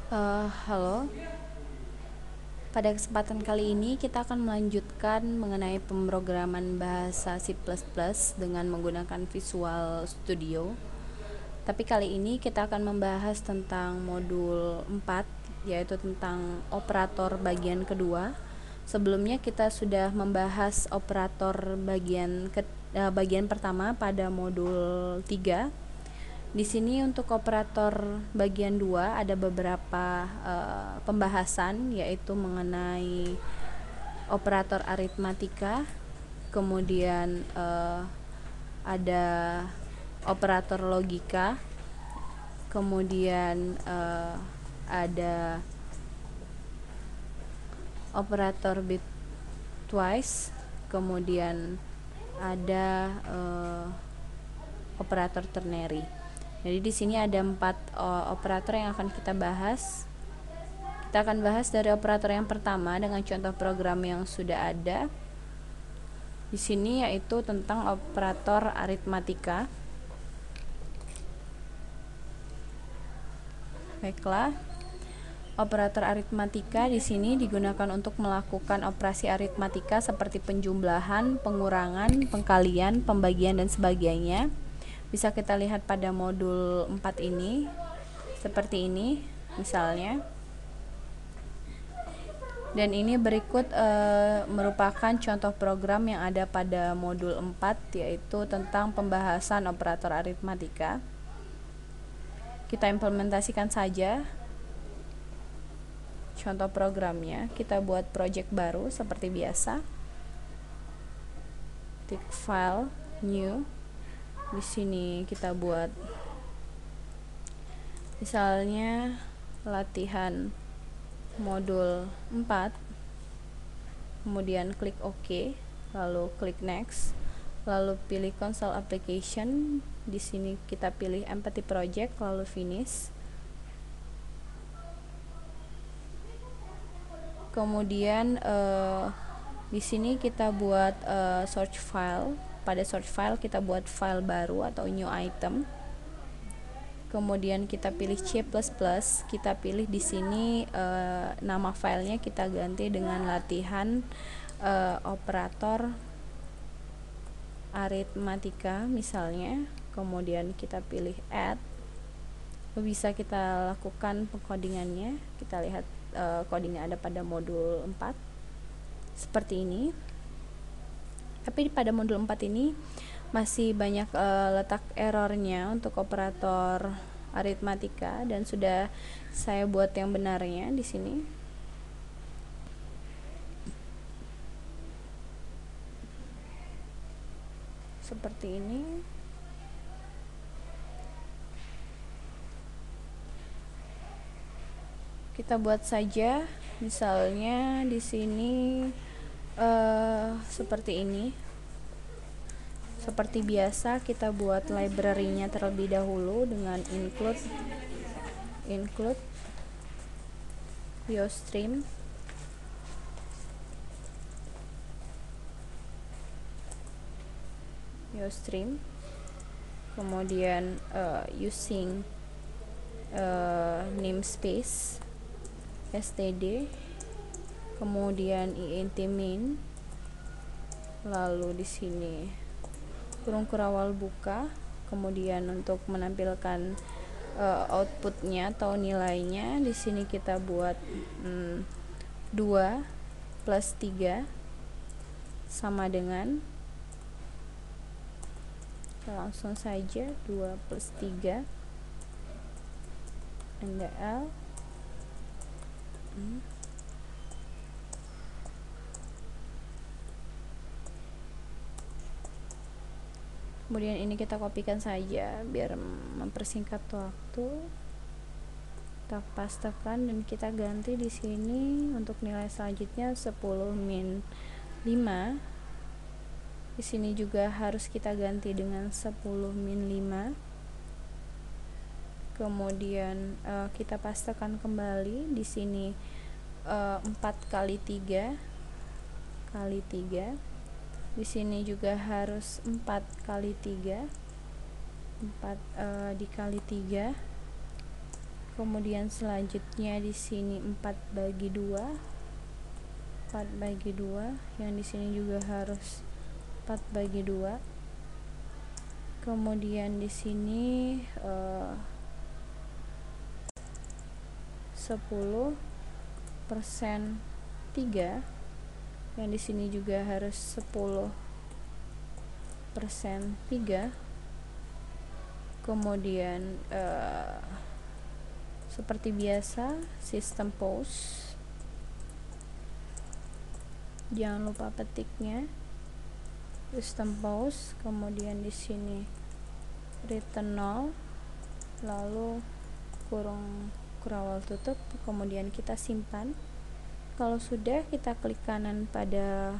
Halo, pada kesempatan kali ini kita akan melanjutkan mengenai pemrograman bahasa C++ dengan menggunakan Visual Studio. Tapi kali ini kita akan membahas tentang modul 4, yaitu tentang operator bagian kedua. Sebelumnya kita sudah membahas operator bagian pertama pada modul 3. Di sini untuk operator bagian 2 ada beberapa pembahasan, yaitu mengenai operator aritmatika, kemudian ada operator logika, kemudian ada operator bitwise, kemudian ada operator ternary. Jadi di sini ada 4 operator yang akan kita bahas. Kita akan bahas dari operator yang pertama dengan contoh program yang sudah ada di sini, yaitu tentang operator aritmatika. Baiklah, operator aritmatika di sini digunakan untuk melakukan operasi aritmatika seperti penjumlahan, pengurangan, pengkalian, pembagian, dan sebagainya. Bisa kita lihat pada modul 4 ini seperti ini misalnya. Dan ini berikut merupakan contoh program yang ada pada modul 4, yaitu tentang pembahasan operator aritmatika. Kita implementasikan saja contoh programnya. Kita buat project baru seperti biasa. Klik file, new. Di sini kita buat misalnya latihan modul 4, kemudian klik OK, lalu klik next, lalu pilih console application. Di sini kita pilih empathy project, lalu finish. Kemudian di sini kita buat search file. Pada search file kita buat file baru atau new item. Kemudian kita pilih C++, kita pilih di sini nama filenya kita ganti dengan latihan operator aritmatika misalnya. Kemudian kita pilih add. Bisa kita lakukan pengkodingannya. Kita lihat codingnya ada pada modul 4 seperti ini. Tapi pada modul 4 ini masih banyak letak errornya untuk operator aritmatika, dan sudah saya buat yang benarnya di sini. Seperti ini. Kita buat saja misalnya di sini seperti ini. Seperti biasa kita buat library-nya terlebih dahulu dengan include Stream, kemudian using namespace std, kemudian int main, lalu di sini kurung kurawal buka. Kemudian untuk menampilkan outputnya atau nilainya, di sini kita buat 2 plus 3 sama dengan, langsung saja 2 plus 3 NDL. Kemudian ini kita kopikan saja biar mempersingkat waktu. Kita pastekan dan kita ganti di sini untuk nilai selanjutnya 10 min 5. Di sini juga harus kita ganti dengan 10 min 5. Kemudian kita pastekan kembali di sini 4 kali 3 kali 3. Di sini juga harus 4 kali 3, 4 dikali 3. Kemudian selanjutnya di sini 4/2, 4/2, yang di sini juga harus 4/2. Kemudian di sini 10% 3, yang di sini juga harus 10% 3. Kemudian seperti biasa sistem pause, jangan lupa petiknya sistem pause. Kemudian di sini return 0, lalu kurung kurawal tutup, kemudian kita simpan. Kalau sudah, kita klik kanan pada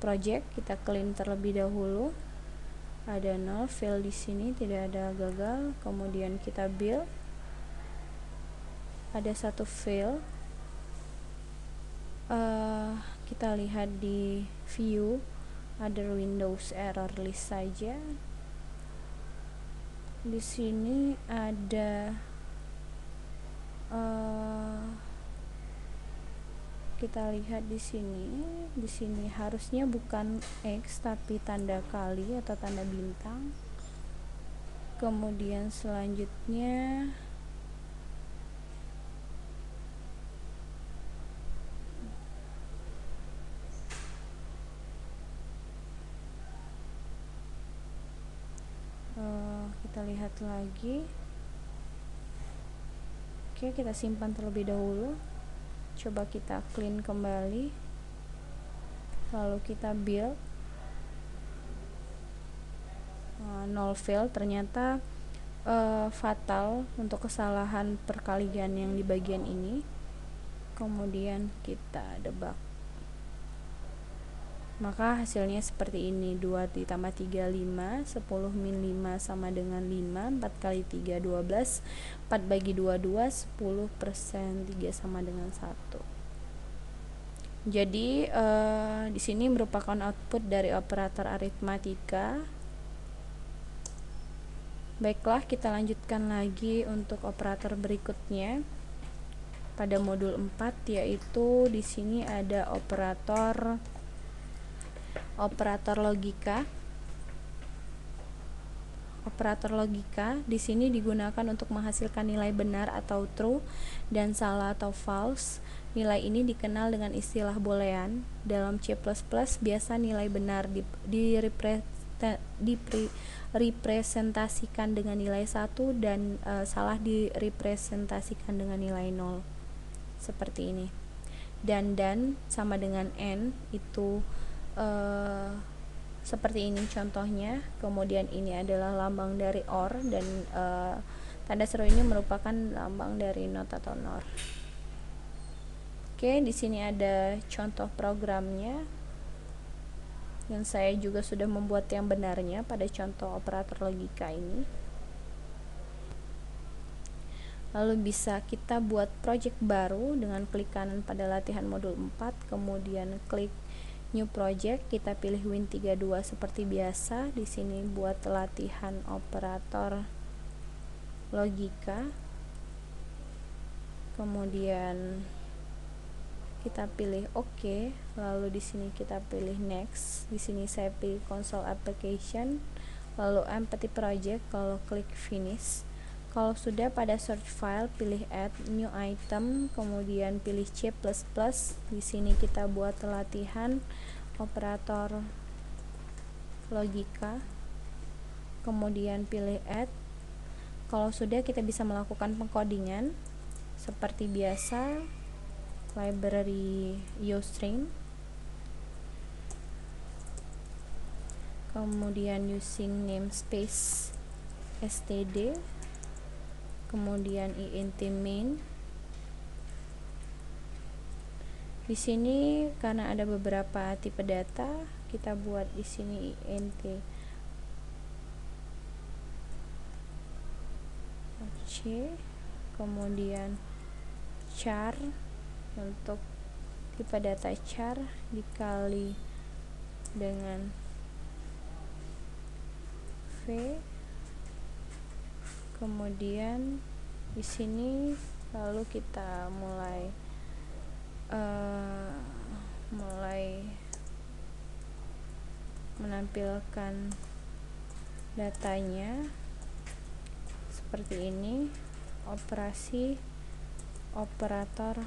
project, kita clean terlebih dahulu. Ada 0 fail di sini, tidak ada gagal. Kemudian kita build, ada 1 fail. Kita lihat di view other Windows error list saja. Di sini ada kita lihat di sini harusnya bukan X tapi tanda kali atau tanda bintang. Kemudian selanjutnya kita lihat lagi. Oke, kita simpan terlebih dahulu. Coba kita clean kembali, lalu kita build. 0 fail, ternyata fatal untuk kesalahan perkalian yang di bagian ini. Kemudian kita debug, maka hasilnya seperti ini. 2 ditambah 3 5, 10 min 5 sama dengan 5, 4 kali 3 12, 4/2 2, 10% 3 sama dengan 1. Jadi di sini merupakan output dari operator aritmatika. Baiklah, kita lanjutkan lagi untuk operator berikutnya pada modul 4, yaitu di sini ada operator logika. Operator logika di sini digunakan untuk menghasilkan nilai benar atau true dan salah atau false. Nilai ini dikenal dengan istilah boolean. Dalam C++ biasa nilai benar direpresentasikan dengan nilai 1 dan salah direpresentasikan dengan nilai 0. Seperti ini. Dan sama dengan n, itu seperti ini contohnya. Kemudian ini adalah lambang dari OR, dan tanda seru ini merupakan lambang dari not atau NOR. Oke, di sini ada contoh programnya yang saya juga sudah membuat yang benarnya pada contoh operator logika ini. Lalu bisa kita buat project baru dengan klik kanan pada latihan modul 4, kemudian klik new project, kita pilih Win32 seperti biasa. Di sini buat latihan operator logika. Kemudian kita pilih OK, lalu di sini kita pilih next. Di sini saya pilih console application, lalu empty project, kalau klik finish. Kalau sudah, pada search file pilih add new item, kemudian pilih C++. Di sini kita buat latihan operator logika, kemudian pilih add. Kalau sudah, kita bisa melakukan pengkodingan seperti biasa, library usestring, kemudian using namespace std, kemudian int main. Di sini karena ada beberapa tipe data, kita buat di sini int c, kemudian char untuk tipe data char dikali dengan v, kemudian di sini. Lalu kita mulai menampilkan datanya seperti ini. Operasi operator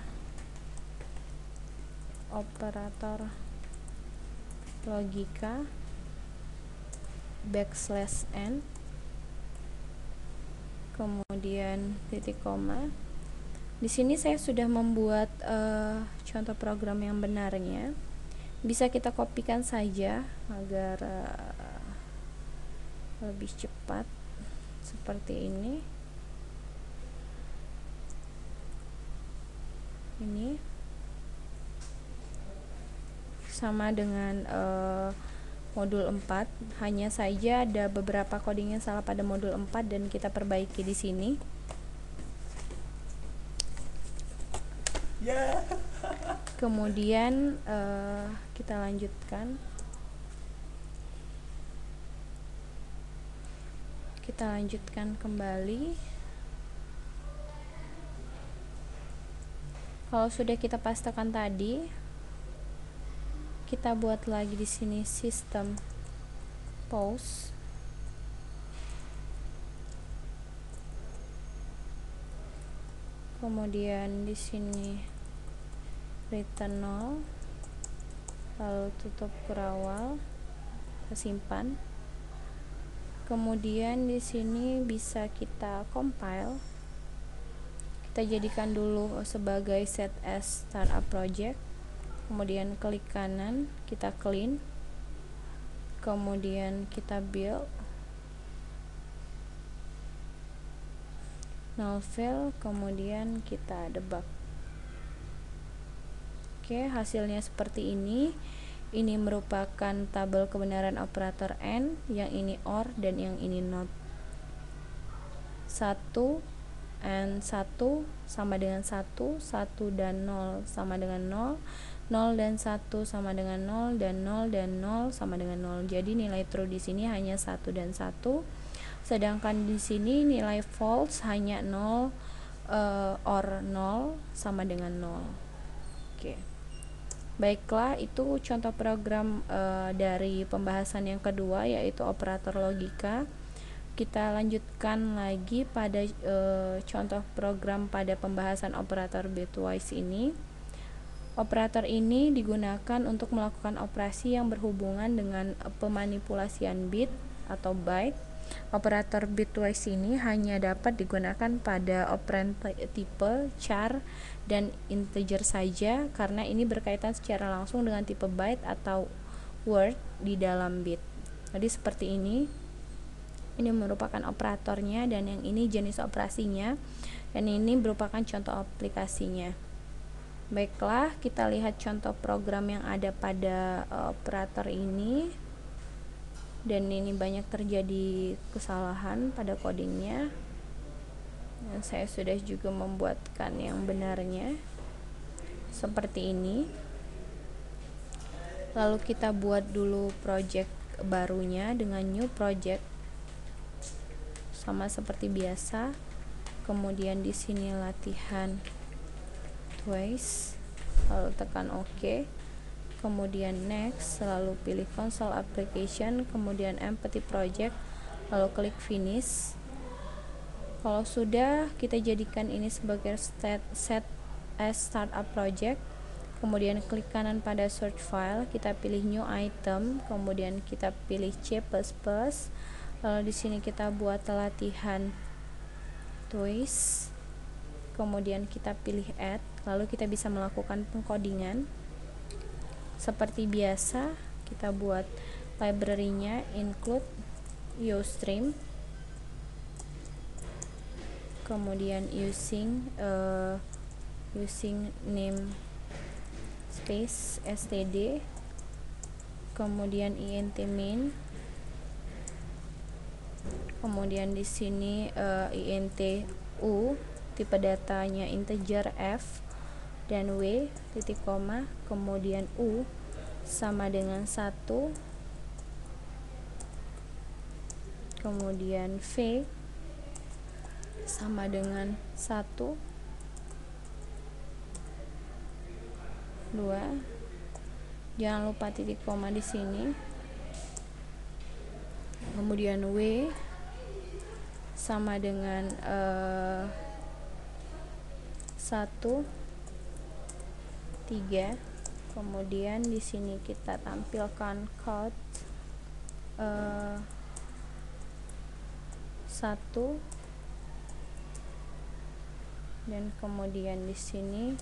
logika \n, kemudian titik koma. Di sini saya sudah membuat contoh program yang benarnya. Bisa kita kopikan saja agar lebih cepat seperti ini. Ini sama dengan modul 4, hanya saja ada beberapa coding yang salah pada modul 4 dan kita perbaiki di sini. Kemudian kita lanjutkan. Kembali. Kalau sudah kita pastekan tadi, kita buat lagi di sini sistem pause. Kemudian di sini return 0, lalu tutup kurawal, simpan. Kemudian di sini bisa kita compile. Kita jadikan dulu sebagai set as startup project. Kemudian klik kanan, kita clean. Kemudian kita build. Null fail, kemudian kita debug. Oke, hasilnya seperti ini. Ini merupakan tabel kebenaran operator AND, yang ini OR dan yang ini NOT. 1 and 1 sama dengan 1, 1 dan 0 sama dengan 0, 0 dan 1 sama dengan 0, dan 0 dan 0 sama dengan 0. Jadi nilai true di sini hanya 1 dan 1. Sedangkan di sini nilai false hanya 0 or 0 sama dengan 0. Oke. Baiklah, itu contoh program dari pembahasan yang kedua, yaitu operator logika. Kita lanjutkan lagi pada contoh program pada pembahasan operator bitwise ini. Operator ini digunakan untuk melakukan operasi yang berhubungan dengan pemanipulasian bit atau byte. Operator bitwise ini hanya dapat digunakan pada operand tipe char dan integer saja, karena ini berkaitan secara langsung dengan tipe byte atau word di dalam bit. Jadi seperti ini. Ini merupakan operatornya, dan yang ini jenis operasinya, dan ini merupakan contoh aplikasinya. Baiklah, kita lihat contoh program yang ada pada operator ini. Dan ini banyak terjadi kesalahan pada codingnya, dan saya sudah juga membuatkan yang benarnya seperti ini. Lalu kita buat dulu project barunya dengan new project, sama seperti biasa. Kemudian di sini latihan twice, lalu tekan OK. Kemudian next, lalu pilih console application, kemudian empty project, lalu klik finish. Kalau sudah, kita jadikan ini sebagai set as startup project. Kemudian klik kanan pada search file, kita pilih new item, kemudian kita pilih C++. Lalu di sini kita buat latihan twice. Kemudian kita pilih add, lalu kita bisa melakukan pengkodingan. Seperti biasa, kita buat library-nya include Ustream, kemudian using name space std, kemudian int main, kemudian di sini int u, tipe datanya integer f dan w titik koma, kemudian u sama dengan 1, kemudian v sama dengan 1, 2. Jangan lupa titik koma di sini. Kemudian W sama dengan 1, 3. Kemudian di sini kita tampilkan code 1, dan kemudian di sini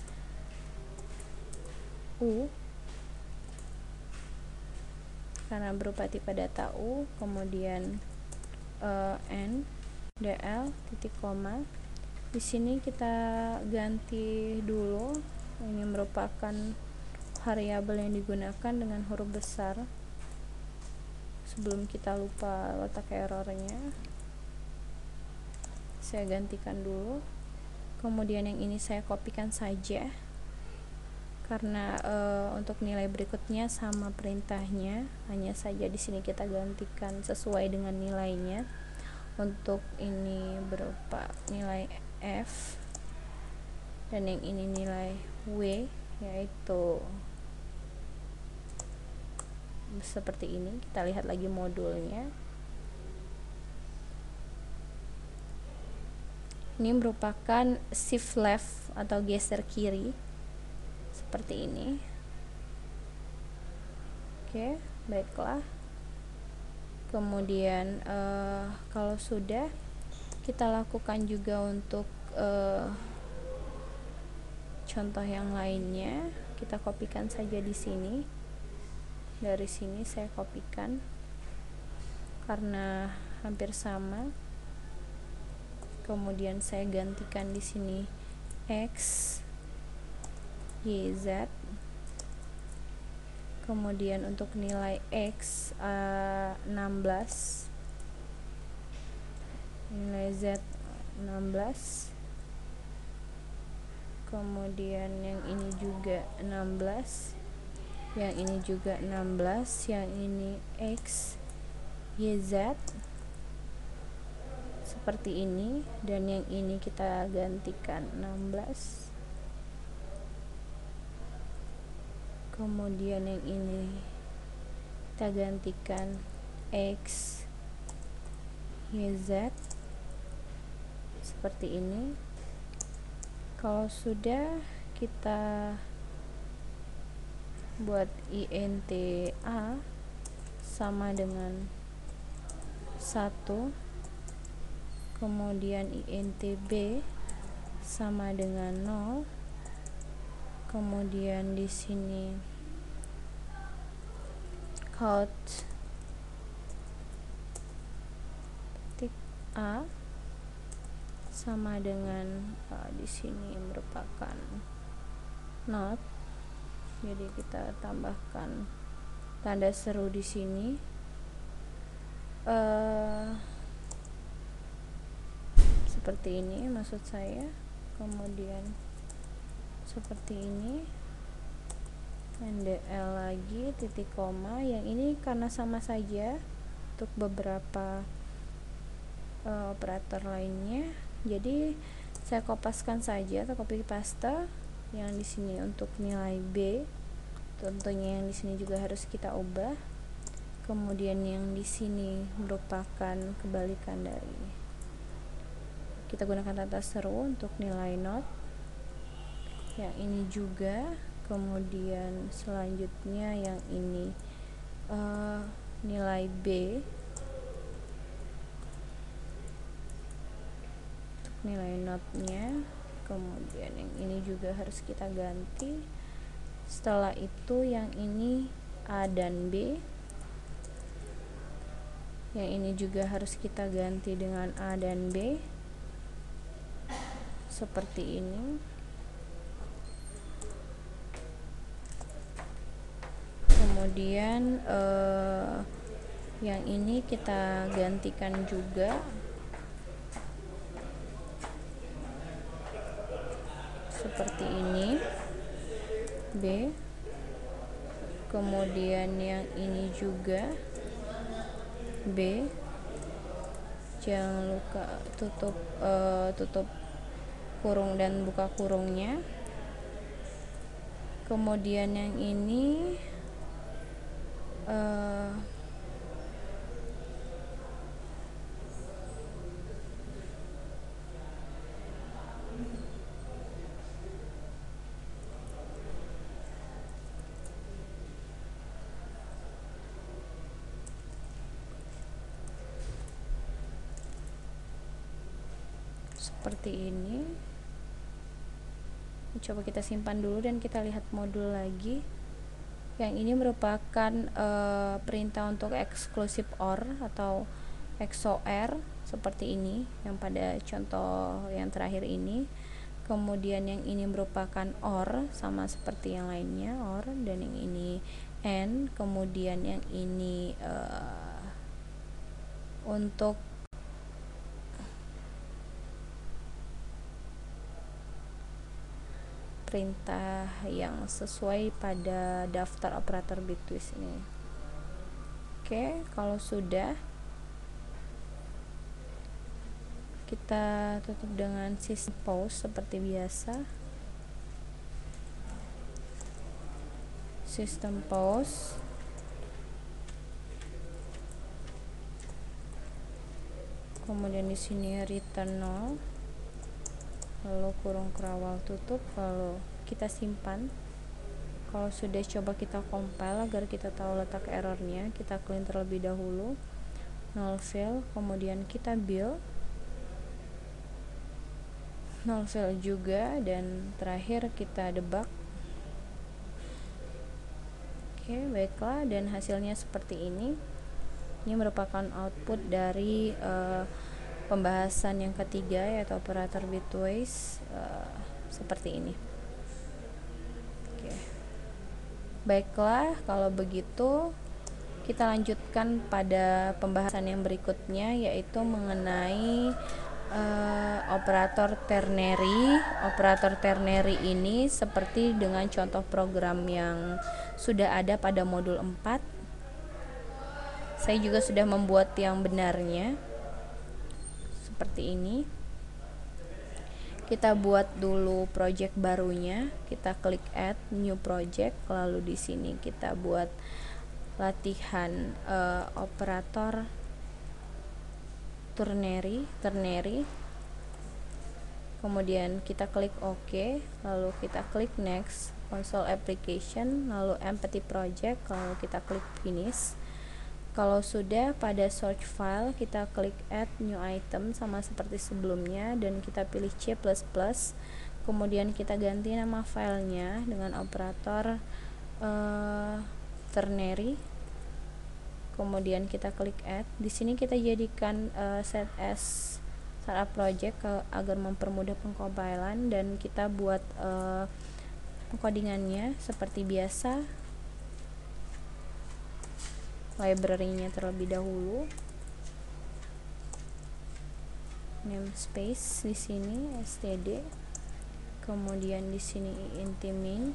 U karena berupa tipe data U, kemudian N, DL, titik koma. Di sini kita ganti dulu, ini merupakan variabel yang digunakan dengan huruf besar. Sebelum kita lupa letak errornya, saya gantikan dulu. Kemudian yang ini saya kopikan saja, karena untuk nilai berikutnya sama perintahnya, hanya saja di sini kita gantikan sesuai dengan nilainya. Untuk ini berupa nilai F, dan yang ini nilai W, yaitu seperti ini. Kita lihat lagi modulnya. Ini merupakan shift left atau geser kiri seperti ini. Oke, baiklah. Kemudian kalau sudah, kita lakukan juga untuk contoh yang lainnya. Kita kopikan saja di sini. Dari sini saya kopikan karena hampir sama. Kemudian saya gantikan di sini X, Y, Z. Kemudian untuk nilai X 16, nilai Z 16. Kemudian yang ini juga 16, yang ini juga 16, yang ini X, Y, Z seperti ini, dan yang ini kita gantikan 16. Kemudian yang ini kita gantikan X, Y, Z seperti ini. Kalau sudah, kita buat INTA sama dengan 1, kemudian INTB sama dengan 0, kemudian di sini code titik A sama dengan di sini merupakan not. Jadi kita tambahkan tanda seru di sini. Seperti ini maksud saya. Kemudian seperti ini. NDL lagi, titik koma. Yang ini karena sama saja untuk beberapa operator lainnya. Jadi saya kopaskan saja atau copy paste. Yang di sini untuk nilai B, tentunya yang di sini juga harus kita ubah. Kemudian yang di sini merupakan kebalikan dari, kita gunakan tanda seru untuk nilai not. Yang ini juga. Kemudian selanjutnya yang ini nilai B untuk nilai notnya. Kemudian yang ini juga harus kita ganti. Setelah itu yang ini A dan B, yang ini juga harus kita ganti dengan A dan B seperti ini. Kemudian yang ini kita gantikan juga seperti ini, B. Kemudian yang ini juga B jangan lupa tutup kurung dan buka kurungnya. Kemudian yang ini seperti ini. Coba kita simpan dulu dan kita lihat modul lagi. Yang ini merupakan perintah untuk exclusive OR atau XOR seperti ini yang pada contoh yang terakhir ini. Kemudian yang ini merupakan OR sama seperti yang lainnya, OR, dan yang ini AND. Kemudian yang ini untuk perintah yang sesuai pada daftar operator bitwist ini. Oke, kalau sudah, kita tutup dengan system pause seperti biasa. System pause. Kemudian di sini return 0. Lalu kurung kerawal tutup, lalu kita simpan. Kalau sudah, coba kita compile agar kita tahu letak errornya. Kita clean terlebih dahulu, null fail, kemudian kita build, null fail juga, dan terakhir kita debug. Oke, baiklah, dan hasilnya seperti ini. Ini merupakan output dari pembahasan yang ketiga, yaitu operator bitwise, seperti ini. Oke. Baiklah, kalau begitu kita lanjutkan pada pembahasan yang berikutnya, yaitu mengenai operator ternary. Operator ternary ini seperti dengan contoh program yang sudah ada pada modul 4. Saya juga sudah membuat yang benarnya seperti ini. Kita buat dulu project barunya, kita klik add new project, lalu di sini kita buat latihan operator ternary. Kemudian kita klik OK, lalu kita klik next, console application, lalu empty project, lalu kita klik finish. Kalau sudah, pada search file kita klik add new item sama seperti sebelumnya dan kita pilih C++. Kemudian kita ganti nama filenya dengan operator ternary. Kemudian kita klik add. Di sini kita jadikan set as startup project agar mempermudah pengkompilan, dan kita buat codingannya seperti biasa. Library-nya terlebih dahulu, namespace di sini std, kemudian di sini int main,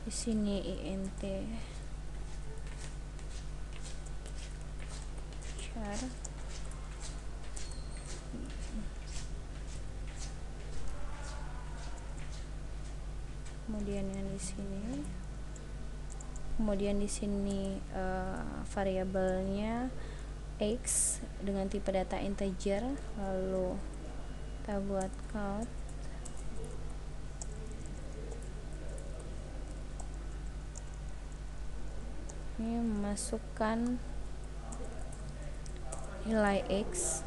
di sini int char, kemudian yang di sini, kemudian di sini variabelnya x dengan tipe data integer, lalu kita buat count, ini memasukkan nilai x,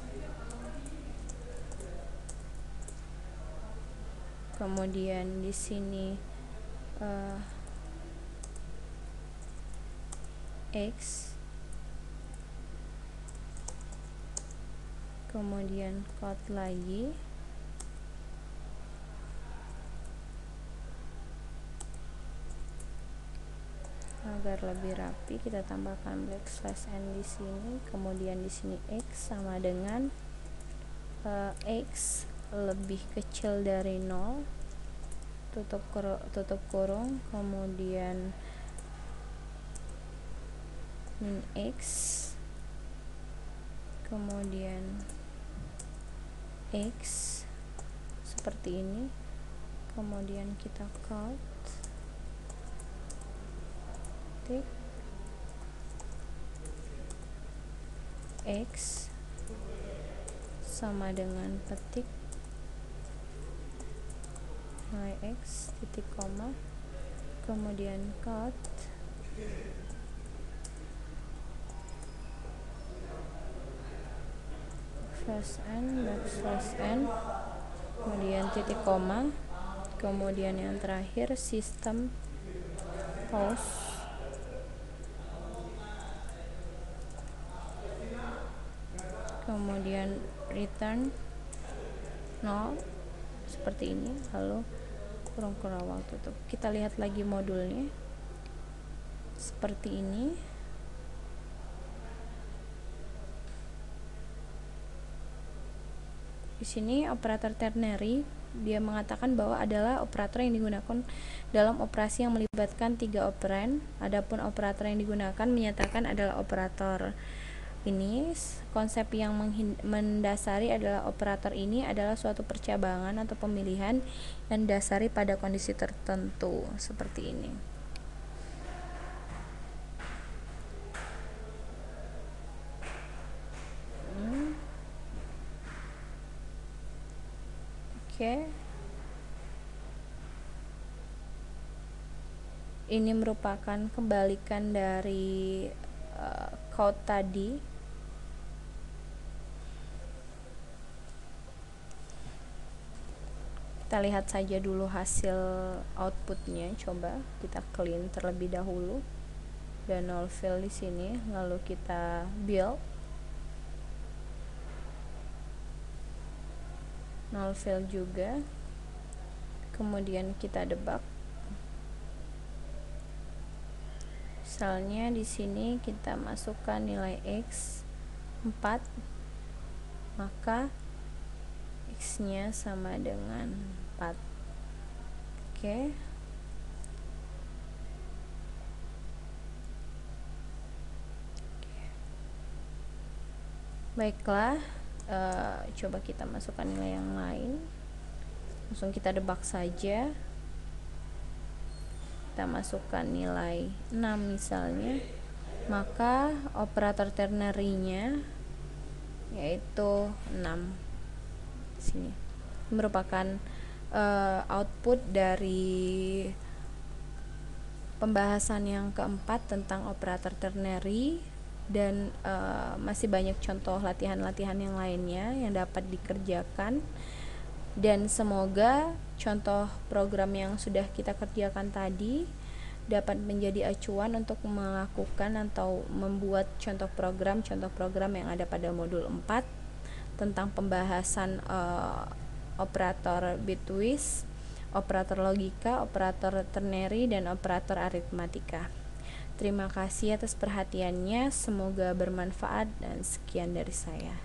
kemudian di sini x, kemudian quote lagi, agar lebih rapi kita tambahkan \n di sini, kemudian di sini x sama dengan x lebih kecil dari 0, tutup kurung, kemudian min X, kemudian X seperti ini, kemudian kita count titik X sama dengan petik nilai X titik koma, kemudian count /n, kemudian titik koma, kemudian yang terakhir sistem host, kemudian return 0 seperti ini, lalu kurung waktu tutup. Kita lihat lagi modulnya seperti ini. Di sini operator ternary dia mengatakan bahwa adalah operator yang digunakan dalam operasi yang melibatkan 3 operan. Adapun operator yang digunakan menyatakan adalah operator ini. Konsep yang mendasari adalah operator ini adalah suatu percabangan atau pemilihan yang didasari pada kondisi tertentu seperti ini. Oke. Ini merupakan kebalikan dari code tadi. Kita lihat saja dulu hasil outputnya. Coba kita clean terlebih dahulu dan null fill di sini, lalu kita build null fill juga, kemudian kita debug. Misalnya di sini kita masukkan nilai X 4, maka X nya sama dengan 4. Oke. Baiklah, coba kita masukkan nilai yang lain, langsung kita debug saja. Kita masukkan nilai 6 misalnya, maka operator ternary-nya yaitu 6 sini merupakan output dari pembahasan yang keempat tentang operator ternary. Dan masih banyak contoh latihan-latihan yang lainnya yang dapat dikerjakan, dan semoga contoh program yang sudah kita kerjakan tadi dapat menjadi acuan untuk melakukan atau membuat contoh program yang ada pada modul 4 tentang pembahasan operator bitwise, operator logika, operator ternary, dan operator aritmatika. Terima kasih atas perhatiannya, semoga bermanfaat, dan sekian dari saya.